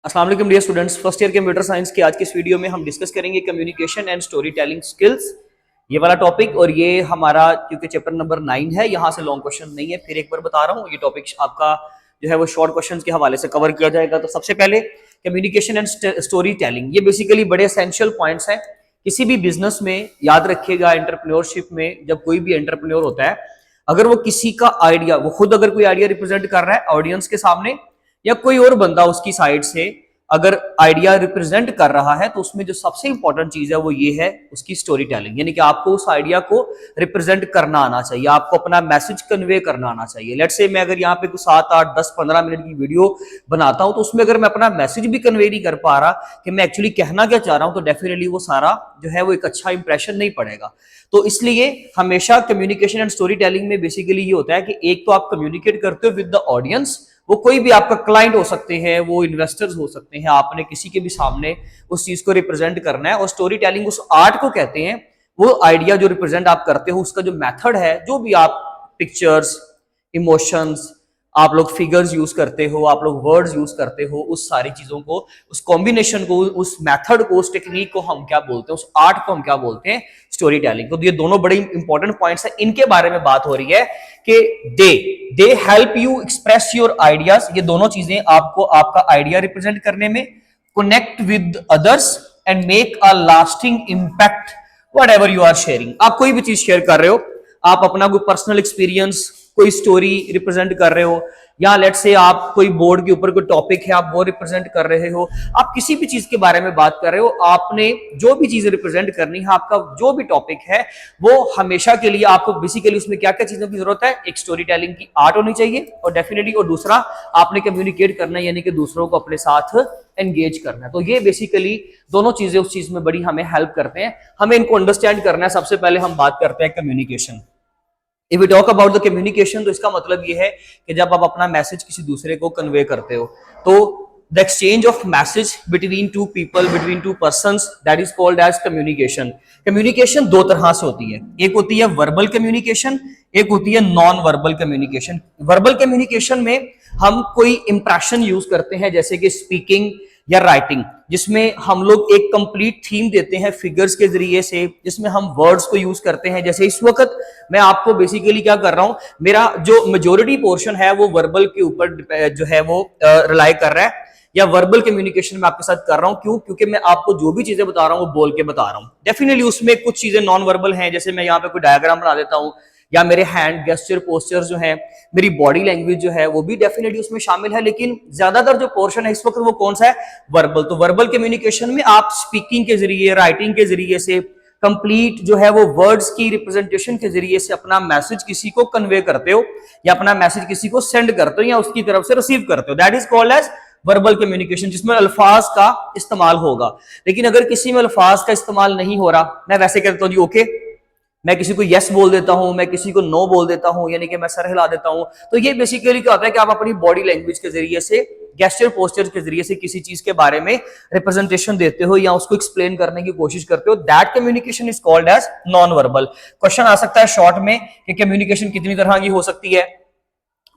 अस्सलाम वालेकुम dear students, first year computer science के आज के इस वीडियो में हम डिस्कस करेंगे communication and story telling skills, ये वाला टॉपिक। और ये हमारा क्योंकि चैप्टर नंबर 9 है, यहाँ से लॉन्ग क्वेश्चन नहीं है, फिर एक बार बता रहा हूँ, ये टॉपिक आपका जो है वो शॉर्ट क्वेश्चंस के हवाले से कवर किया जाएगा। तो सबसे पहले कम्युनिकेशन एंड स्टोरी टेलिंग, ये बेसिकली बड़े एसेंशियल पॉइंट्स हैं किसी भी बिजनेस में। याद रखिएगा, एंटरप्रेन्योरशिप में जब कोई भी एंटरप्रेन्योर होता है, अगर वो किसी का आइडिया, वो खुद अगर कोई आइडिया रिप्रेजेंट कर रहा है ऑडियंस के सामने, या कोई और बंदा उसकी साइड से अगर आइडिया रिप्रेजेंट कर रहा है, तो उसमें जो सबसे इंपॉर्टेंट चीज है वो ये है उसकी स्टोरी टेलिंग। यानी कि आपको उस आइडिया को रिप्रेजेंट करना आना चाहिए, आपको अपना मैसेज कन्वे करना आना चाहिए। लेट्स से मैं अगर यहाँ पे कुछ 7, 8, 10, 15 मिनट की वीडियो बनाता हूं, तो उसमें अगर मैं अपना मैसेज भी कन्वे नहीं कर पा रहा कि मैं एक्चुअली कहना क्या चाह रहा हूं, तो डेफिनेटली वो सारा जो है वो एक अच्छा इंप्रेशन नहीं पड़ेगा। तो इसलिए हमेशा कम्युनिकेशन एंड स्टोरी टेलिंग में बेसिकली ये होता है कि एक तो आप कम्युनिकेट करते हो विद द ऑडियंस, वो कोई भी आपका क्लाइंट हो सकते हैं, वो इन्वेस्टर्स हो सकते हैं, आपने किसी के भी सामने उस चीज को रिप्रेजेंट करना है। और स्टोरी टेलिंग उस आर्ट को कहते हैं, वो आइडिया जो रिप्रेजेंट आप करते हो, उसका जो मेथड है, जो भी आप पिक्चर्स, इमोशंस, आप लोग फिगर्स यूज करते हो, आप लोग वर्ड्स यूज करते हो, उस सारी चीजों को, उस कॉम्बिनेशन को, उस मेथड को, उस टेक्निक को हम क्या बोलते हैं, उस आर्ट को हम क्या बोलते हैं, स्टोरी टेलिंग। तो ये दोनों बड़े इंपॉर्टेंट पॉइंट्स हैं, इनके बारे में बात हो रही है कि they help you express your ideas. ये दोनों चीजें आपको आपका आइडिया रिप्रेजेंट करने में, connect with others and make a lasting impact whatever you are sharing. आप कोई भी चीज शेयर कर रहे हो, आप अपना कोई पर्सनल एक्सपीरियंस, कोई स्टोरी रिप्रेजेंट कर रहे हो, या लेट्स से आप कोई बोर्ड के ऊपर कोई टॉपिक है आप वो रिप्रेजेंट कर रहे हो, आप किसी भी चीज के बारे में बात कर रहे हो, आपने जो भी चीज रिप्रेजेंट करनी है, आपका जो भी टॉपिक है, वो हमेशा के लिए आपको बेसिकली उसमें क्या क्या चीजों की जरूरत है, एक स्टोरी टेलिंग की आर्ट होनी चाहिए, और डेफिनेटली, और दूसरा आपने कम्युनिकेट करना है, यानी कि दूसरों को अपने साथ एंगेज करना है। तो ये बेसिकली दोनों चीजें उस चीज में बड़ी हमें हेल्प करते हैं, हमें इनको अंडरस्टैंड करना है। सबसे पहले हम बात करते हैं communication. If we talk about the communication, तो इसका मतलब ये है कि जब आप अपना मैसेज किसी दूसरे को कन्वे करते हो, तो the exchange of message between two people, between two persons, that is called as communication. Communication दो तरह से होती है, एक होती है वर्बल कम्युनिकेशन, एक होती है non verbal communication. Verbal communication में हम कोई इंप्रेशन यूज करते हैं, जैसे कि स्पीकिंग या राइटिंग, जिसमें हम लोग एक कंप्लीट थीम देते हैं फिगर्स के जरिए से, जिसमें हम वर्ड्स को यूज करते हैं। जैसे इस वक्त मैं आपको बेसिकली क्या कर रहा हूं, मेरा जो मेजोरिटी पोर्शन है वो वर्बल के ऊपर जो है वो रिलाई कर रहा है, या वर्बल कम्युनिकेशन में आपके साथ कर रहा हूं। क्यों? क्योंकि मैं आपको जो भी चीजें बता रहा हूं वो बोल के बता रहा हूं। डेफिनेटली उसमें कुछ चीजें नॉन वर्बल हैं, जैसे मैं यहाँ पे कोई डायग्राम बना देता हूं, या मेरे हैंड गेस्चर, पोस्चर्स जो है, मेरी बॉडी लैंग्वेज जो है, वो भी डेफिनेटली उसमें शामिल है। लेकिन ज्यादातर जो पोर्शन है इस वक्त वो कौन सा है? वर्बल। तो वर्बल कम्युनिकेशन में आप स्पीकिंग के जरिए, राइटिंग के जरिए से, कंप्लीट जो है वो वर्ड्स की रिप्रेजेंटेशन के जरिए से अपना मैसेज किसी को कन्वे करते हो, या अपना मैसेज किसी को सेंड करते हो, या उसकी तरफ से रिसीव करते हो। That is called as verbal communication, जिसमें अल्फाज का इस्तेमाल होगा। लेकिन अगर किसी में अल्फाज का इस्तेमाल नहीं हो रहा, मैं वैसे कहता हूं जी ओके, मैं किसी को यस बोल देता हूं, मैं किसी को नो बोल देता हूं, यानी कि मैं सर हिला देता हूं, तो ये बेसिकली क्या होता है कि आप अपनी बॉडी लैंग्वेज के जरिए से, गेस्चर पोस्चर के जरिए से किसी चीज के बारे में रिप्रेजेंटेशन देते हो, या उसको एक्सप्लेन करने की कोशिश करते हो। That communication is called as non verbal. Question आ सकता है शॉर्ट में कि कम्युनिकेशन कितनी तरह की हो सकती है।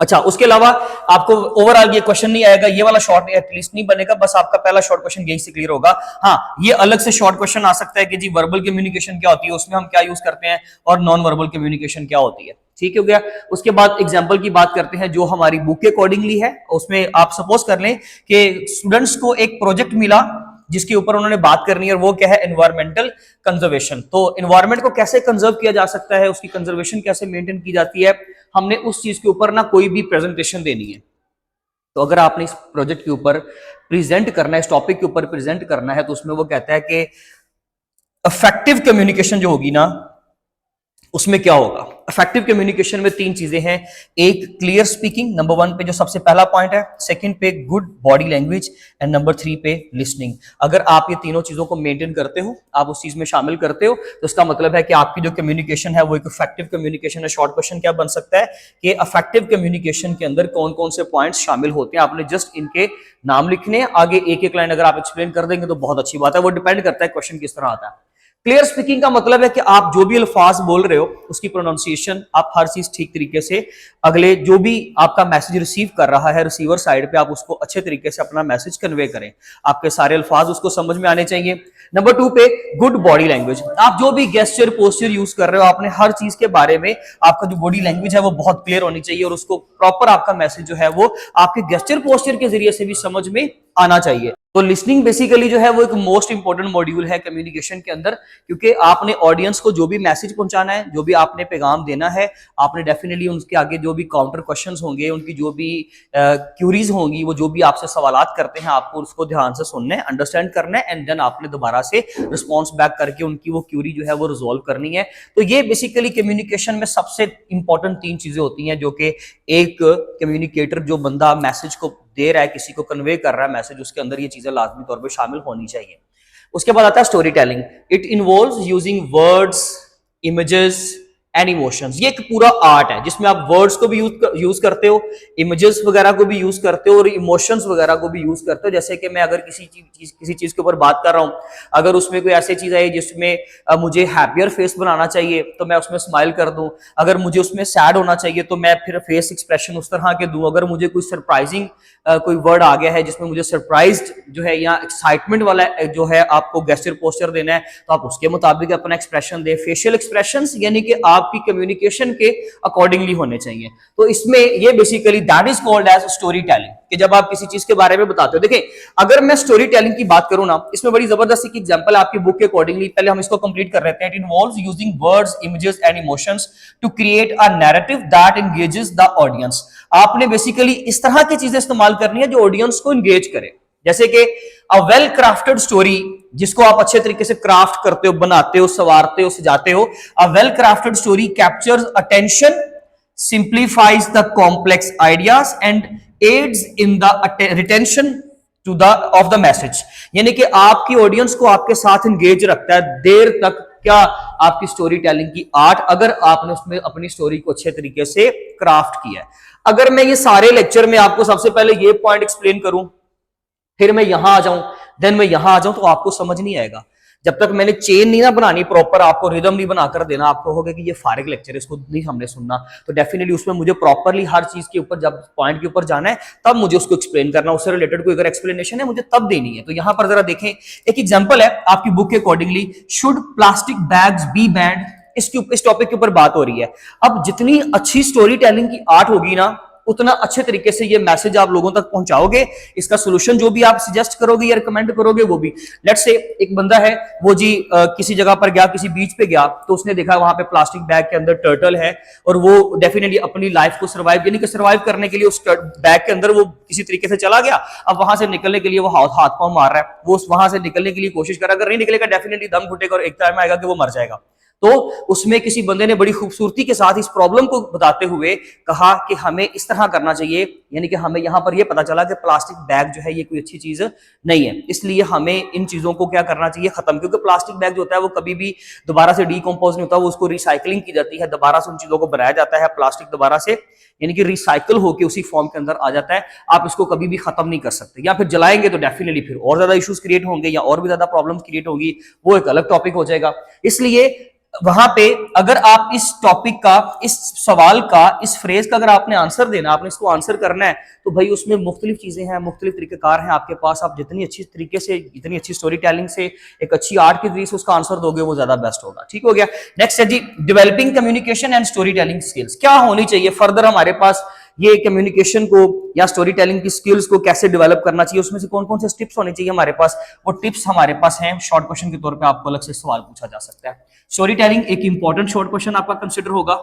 अच्छा, उसके अलावा आपको ओवरऑल ये क्वेश्चन नहीं आएगा, ये वाला शॉर्ट एटलीस्ट नहीं बनेगा, बस आपका पहला शॉर्ट क्वेश्चन यही से क्लियर होगा। हाँ, ये अलग से शॉर्ट क्वेश्चन आ सकता है कि जी वर्बल कम्युनिकेशन क्या होती है, उसमें हम क्या यूज करते हैं, और नॉन वर्बल कम्युनिकेशन क्या होती है। ठीक हो गया। उसके बाद एग्जाम्पल की बात करते हैं जो हमारी बुक के अकॉर्डिंगली है। उसमें आप सपोज कर लें कि स्टूडेंट्स को एक प्रोजेक्ट मिला जिसके ऊपर उन्होंने बात करनी है, और वो क्या है? Environmental conservation. तो एनवायरमेंट को कैसे कंजर्व किया जा सकता है, उसकी कंजर्वेशन कैसे मेंटेन की जाती है, हमने उस चीज के ऊपर ना कोई भी प्रेजेंटेशन देनी है। तो अगर आपने इस प्रोजेक्ट के ऊपर प्रेजेंट करना है, इस टॉपिक के ऊपर प्रेजेंट करना है, तो उसमें वो कहता है कि इफेक्टिव कम्युनिकेशन जो होगी ना, उसमें क्या होगा? इफेक्टिव कम्युनिकेशन में 3 चीजें हैं। एक, क्लियर स्पीकिंग, नंबर 1 पे जो सबसे पहला पॉइंट है। सेकंड पे good body language, and number 3 पे लिसनिंग। अगर आप ये तीनों चीजों को मेंटेन करते हो, आप उस चीज में शामिल करते हो, तो इसका मतलब है कि आपकी जो कम्युनिकेशन है वो एक इफेक्टिव कम्युनिकेशन है। शॉर्ट क्वेश्चन क्या बन सकता है कि इफेक्टिव कम्युनिकेशन के अंदर कौन कौन से पॉइंट्स शामिल होते हैं, आपने जस्ट इनके नाम लिखने हैं। आगे एक एक लाइन अगर आप एक्सप्लेन कर देंगे तो बहुत अच्छी बात है। वो डिपेंड करता है क्वेश्चन किस तरह आता है। क्लियर स्पीकिंग का मतलब है कि आप जो भी अल्फाज बोल रहे हो उसकी प्रोनाउंसिएशन, आप हर चीज ठीक तरीके से अगले जो भी आपका मैसेज रिसीव कर रहा है रिसीवर साइड पे, आप उसको अच्छे तरीके से अपना मैसेज कन्वे करें। आपके सारे अल्फाज उसको समझ में आने चाहिए। नंबर 2 पे गुड बॉडी लैंग्वेज। आप जो भी गेस्चर पोस्चर यूज कर रहे हो, आपने हर चीज के बारे में आपका जो बॉडी लैंग्वेज है वो बहुत क्लियर होनी चाहिए और उसको प्रॉपर आपका मैसेज जो है वो आपके गेस्चर पोस्चर के जरिए से भी समझ में आना चाहिए। तो लिसनिंग बेसिकली जो है वो एक मोस्ट इंपॉर्टेंट मॉड्यूल है कम्युनिकेशन के अंदर, क्योंकि आपने ऑडियंस को जो भी मैसेज पहुंचाना है, जो भी आपने पैगाम देना है, आपने डेफिनेटली उनके आगे जो भी काउंटर क्वेश्चंस होंगे, उनकी जो भी क्यूरीज होंगी, वो जो भी आपसे सवालात करते हैं, आपको उसको ध्यान से सुनना है, अंडरस्टैंड करना है, एंड देन आपने दोबारा से रिस्पॉन्स बैक करके उनकी वो क्यूरी जो है वो रिजोल्व करनी है। तो ये बेसिकली कम्युनिकेशन में सबसे इंपॉर्टेंट 3 चीजें होती हैं जो कि एक कम्युनिकेटर, जो बंदा मैसेज को दे रहा है, किसी को कन्वे कर रहा है मैसेज, उसके अंदर ये चीजें लाजमी तौर पे शामिल होनी चाहिए। उसके बाद आता है story telling. It involves using words, images and emotions. ये एक पूरा आर्ट है जिसमें आप वर्ड्स को भी यूज करते हो, इमेजेस वगैरह को भी यूज करते हो और इमोशंस वगैरह को भी यूज करते हो। जैसे कि मैं अगर किसी चीज के ऊपर बात कर रहा हूं, अगर उसमें कोई ऐसी चीज है जिसमें मुझे हैप्पियर फेस बनाना चाहिए तो मैं उसमें स्माइल कर दूं। अगर मुझे उसमें सैड होना चाहिए तो मैं फिर फेस एक्सप्रेशन उस तरह के दूं। अगर मुझे कोई सरप्राइजिंग कोई वर्ड आ गया है जिसमें मुझे सरप्राइज्ड जो है या एक्साइटमेंट वाला जो है आपको गेस्चर पोस्चर देना है, तो आप उसके मुताबिक अपना एक्सप्रेशन दे। फेशियल एक्सप्रेशंस यानी कि आपकी कम्युनिकेशन के अकॉर्डिंगली होने चाहिए। तो इसमें ये basically that is called as storytelling, कि जब आप किसी चीज के बारे में बताते हो। देखिए, अगर मैं स्टोरी टेलिंग की बात करूं ना, इसमें बड़ी जबरदस्त एक एग्जांपल है आपकी बुक के अकॉर्डिंगली। पहले हम इसको कंप्लीट कर लेते हैं। It involves using words, images and emotions to create a narrative that engages the audience. आपने बेसिकली इस तरह की चीजें इस्तेमाल करनी है जो ऑडियंस को एंगेज करे। जैसे कि अ वेल क्राफ्टेड स्टोरी, जिसको आप अच्छे तरीके से क्राफ्ट करते हो, बनाते हो, सवारते हो, सजाते हो। A well crafted story captures attention, simplifies the complex ideas and aids in the retention to the of the message। यानी कि आपकी ऑडियंस को आपके साथ एंगेज रखता है देर तक। क्या आपकी स्टोरी टेलिंग की आर्ट, अगर आपने उसमें अपनी स्टोरी को अच्छे तरीके से क्राफ्ट किया है। अगर मैं ये सारे लेक्चर में आपको सबसे पहले ये पॉइंट एक्सप्लेन करूं, फिर मैं यहां आ जाऊं, देन मैं यहां आ जाऊं, तो आपको समझ नहीं आएगा। जब तक मैंने चेन नहीं ना बनानी प्रॉपर, आपको रिदम नहीं बनाकर देना, आपको होगा कि ये फारिग लेक्चर है, इसको नहीं हमने सुनना। तो डेफिनेटली उसमें मुझे प्रॉपरली हर चीज के ऊपर, जब पॉइंट के ऊपर जाना है तब मुझे उसको एक्सप्लेन करना, उससे रिलेटेड कोई अगर एक्सप्लेनेशन है मुझे तब देनी है। तो यहां पर जरा देखें, एक एग्जांपल है आपकी बुक के accordingly, should plastic bags be banned. इस टॉपिक के ऊपर बात हो रही है। अब जितनी अच्छी स्टोरी टेलिंग की आर्ट होगी ना, उतना अच्छे तरीके से ये मैसेज आप लोगों तक पहुंचाओगे। इसका सोल्यूशन जो भी आप सजेस्ट करोगे या रिकमेंड करोगे वो भी। लेट्स से एक बंदा है, वो जी किसी जगह पर गया, किसी बीच पे गया, तो उसने देखा वहां पे प्लास्टिक बैग के अंदर टर्टल है और वो डेफिनेटली अपनी लाइफ को सर्वाइव, यानी कि सर्वाइव करने के लिए उस बैग के अंदर वो किसी तरीके से चला गया। अब वहां से निकलने के लिए वो हाथ पांव मार रहा है, वो वहां से निकलने के लिए कोशिश कर रहा है। अगर नहीं निकलेगा डेफिनेटली दम घुटेगा और एक टाइम आएगा कि वो मर जाएगा। तो उसमें किसी बंदे ने बड़ी खूबसूरती के साथ इस प्रॉब्लम को बताते हुए कहा कि हमें इस तरह करना चाहिए, यानी कि हमें यहां पर यह पता चला कि प्लास्टिक बैग जो है ये कोई अच्छी चीज नहीं है, इसलिए हमें इन चीजों को क्या करना चाहिए, खत्म। क्योंकि प्लास्टिक बैग जो होता है वो कभी भी दोबारा से डीकंपोज नहीं होता, वो उसको रिसाइकलिंग की जाती है, दोबारा से उन चीजों को बनाया जाता है। प्लास्टिक दोबारा से यानी कि रिसाइकल होकर उसी फॉर्म के अंदर आ जाता है। आप इसको कभी भी खत्म नहीं कर सकते, या फिर जलाएंगे तो डेफिनेटली फिर और ज्यादा इश्यूज क्रिएट होंगे या और भी ज्यादा प्रॉब्लम क्रिएट होगी, वो एक अलग टॉपिक हो जाएगा। इसलिए वहां पे अगर आप इस टॉपिक का, इस सवाल का, इस फ्रेज का अगर आपने आंसर देना, आपने इसको आंसर करना है, तो भाई उसमें मुख्तलिफ चीजें हैं, मुख्तलिफ तरीकेकार हैं आपके पास। आप जितनी अच्छी तरीके से, जितनी अच्छी स्टोरी टेलिंग से, एक अच्छी आर्ट के जरिए से उसका आंसर दोगे, वो ज्यादा बेस्ट होगा। ठीक हो गया। नेक्स्ट है जी, developing communication and story telling skills. क्या होनी चाहिए फर्दर हमारे पास, ये कम्युनिकेशन को या स्टोरी टेलिंग की स्किल्स को कैसे डेवलप करना चाहिए, उसमें से कौन कौन से टिप्स होने चाहिए हमारे पास, वो टिप्स हमारे पास हैं। शॉर्ट क्वेश्चन के तौर पे आपको अलग से सवाल पूछा जा सकता है। स्टोरी टेलिंग एक इंपॉर्टेंट शॉर्ट क्वेश्चन आपका कंसिडर होगा।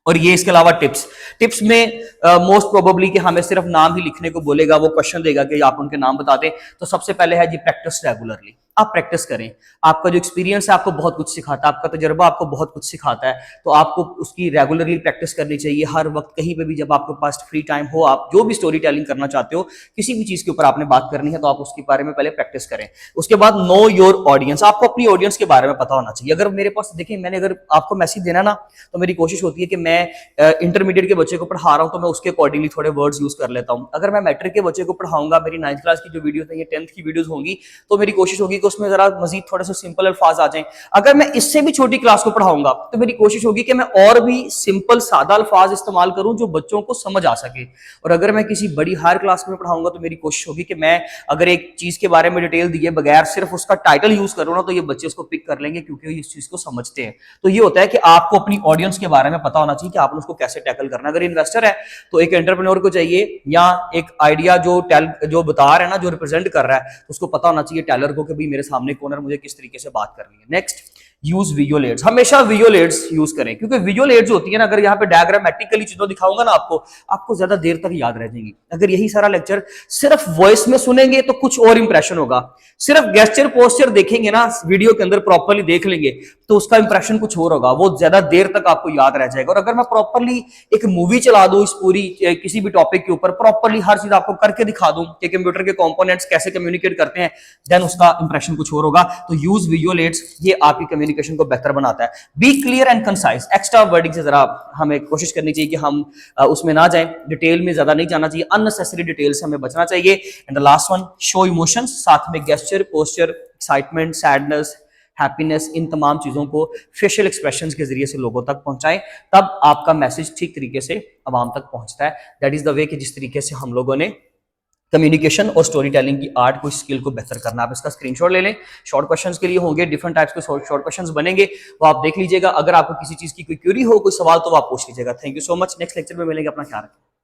और ये इसके अलावा टिप्स में मोस्ट प्रोबेबली कि हमें सिर्फ नाम ही लिखने को बोलेगा, वो क्वेश्चन देगा कि आप उनके नाम बता दें। तो सबसे पहले है जी प्रैक्टिस रेगुलरली। आप प्रैक्टिस करें, आपका जो एक्सपीरियंस है आपको बहुत कुछ सिखाता है, आपका तजर्बा आपको बहुत कुछ सिखाता है, तो आपको उसकी रेगुलरली प्रैक्टिस करनी चाहिए। हर वक्त कहीं पे भी जब आपके पास फ्री टाइम हो, आप जो भी स्टोरी टेलिंग करना चाहते हो, किसी भी चीज के ऊपर आपने बात करनी है, तो आप उसके बारे में पहले प्रैक्टिस करें। उसके बाद नो योर ऑडियंस, आपको अपनी ऑडियंस के बारे में पता होना चाहिए। अगर मेरे पास देखिए, मैंने अगर आपको मैसेज देना ना, तो मेरी कोशिश होती है कि मैं इंटरमीडिएट के बच्चे को पढ़ा रहा हूं तो मैं उसके अकॉर्डिंगली थोड़े वर्ड्स यूज कर लेता हूं। अगर मैं मैट्रिक के बच्चे को पढ़ाऊंगा, मेरी 9th क्लास की जो वीडियो है, ये 10th की वीडियोस होंगी, तो मेरी कोशिश होगी कि उसमें जरा मजीद थोड़े से सिंपल अल्फाज आ जाएं। अगर मैं इससे भी छोटी क्लास को पढ़ाऊंगा तो मेरी कोशिश होगी कि मैं और भी सिंपल सादा अल्फाज इस्तेमाल करूं जो बच्चों को समझ आ सके। और अगर मैं किसी बड़ी हायर क्लास में पढ़ाऊंगा तो मेरी कोशिश होगी कि मैं अगर एक चीज के बारे में डिटेल दिए बगैर सिर्फ उसका टाइटल यूज करूं ना, तो ये बच्चे उसको पिक कर लेंगे क्योंकि ये इस चीज को समझते हैं। तो ये होता है कि आपको अपनी ऑडियंस के बारे में पता होना चाहिए कि आपने उसको कैसे टैकल करना है। अगर इन्वेस्टर है तो एक एंटरप्रेन्योर को चाहिए, या एक आइडिया जो बता रहा है ना, जो रिप्रेजेंट कर रहा है, तो उसको पता होना चाहिए टेलर को कि भाई मेरे सामने कौन है, मुझे किस तरीके से बात करनी है। Next, use visual aids. हमेशा विजुअल एड्स यूज करें, क्योंकि विजुअल एड्स होती है ना, अगर यहाँ पे डायग्रामेटिकली चीजों दिखाऊंगा ना आपको ज्यादा देर तक याद रह जाएंगी। अगर यही सारा लेक्चर सिर्फ वॉइस में सुनेंगे तो कुछ और इंप्रेशन होगा, सिर्फ गेस्चर पोस्चर देखेंगे ना, वीडियो के अंदर प्रॉपर्ली देख लेंगे तो उसका इंप्रेशन कुछ और होगा, वो ज्यादा देर तक आपको याद रह जाएगा। और अगर मैं प्रॉपर्ली एक मूवी चला दूं इस पूरी किसी भी टॉपिक के ऊपर, प्रॉपर्ली हर चीज आपको करके दिखा दूं कि कंप्यूटर के कंपोनेंट्स कैसे कम्युनिकेट करते हैं, देन उसका इंप्रेशन कुछ और होगा। तो यूज विजुअल एड्स, ये आपकी कम्युनिकेशन को बेहतर बनाता है। Be clear and concise. Extra wording से जरा हमें कोशिश करनी चाहिए कि हम उसमें ना जाएं, डिटेल में ज्यादा नहीं जाना चाहिए, अननेसेसरी डिटेल से हमें बचना चाहिए। And the last one, show emotions. साथ में gesture, posture, excitement, sadness, happiness, इन तमाम चीजों को फेशियल एक्सप्रेशंस के जरिए से लोगों तक पहुंचाएं, तब आपका मैसेज ठीक तरीके से आवाम तक पहुंचता है। दैट इज द वे कि जिस तरीके से हम लोगों ने कम्युनिकेशन और स्टोरी टेलिंग की आर्ट को, स्किल को बेहतर करना। आप इसका स्क्रीनशॉट ले लें, शॉर्ट क्वेश्चंस के लिए होंगे, डिफरेंट टाइप्स के शॉर्ट क्वेश्चंस बनेंगे, वो आप देख लीजिएगा। अगर आपको किसी चीज की कोई क्यूरी हो, कोई सवाल, तो आप पूछ लीजिएगा। Thank you so much. Next lecture में मिलेंगे, अपना ख्याल रखें।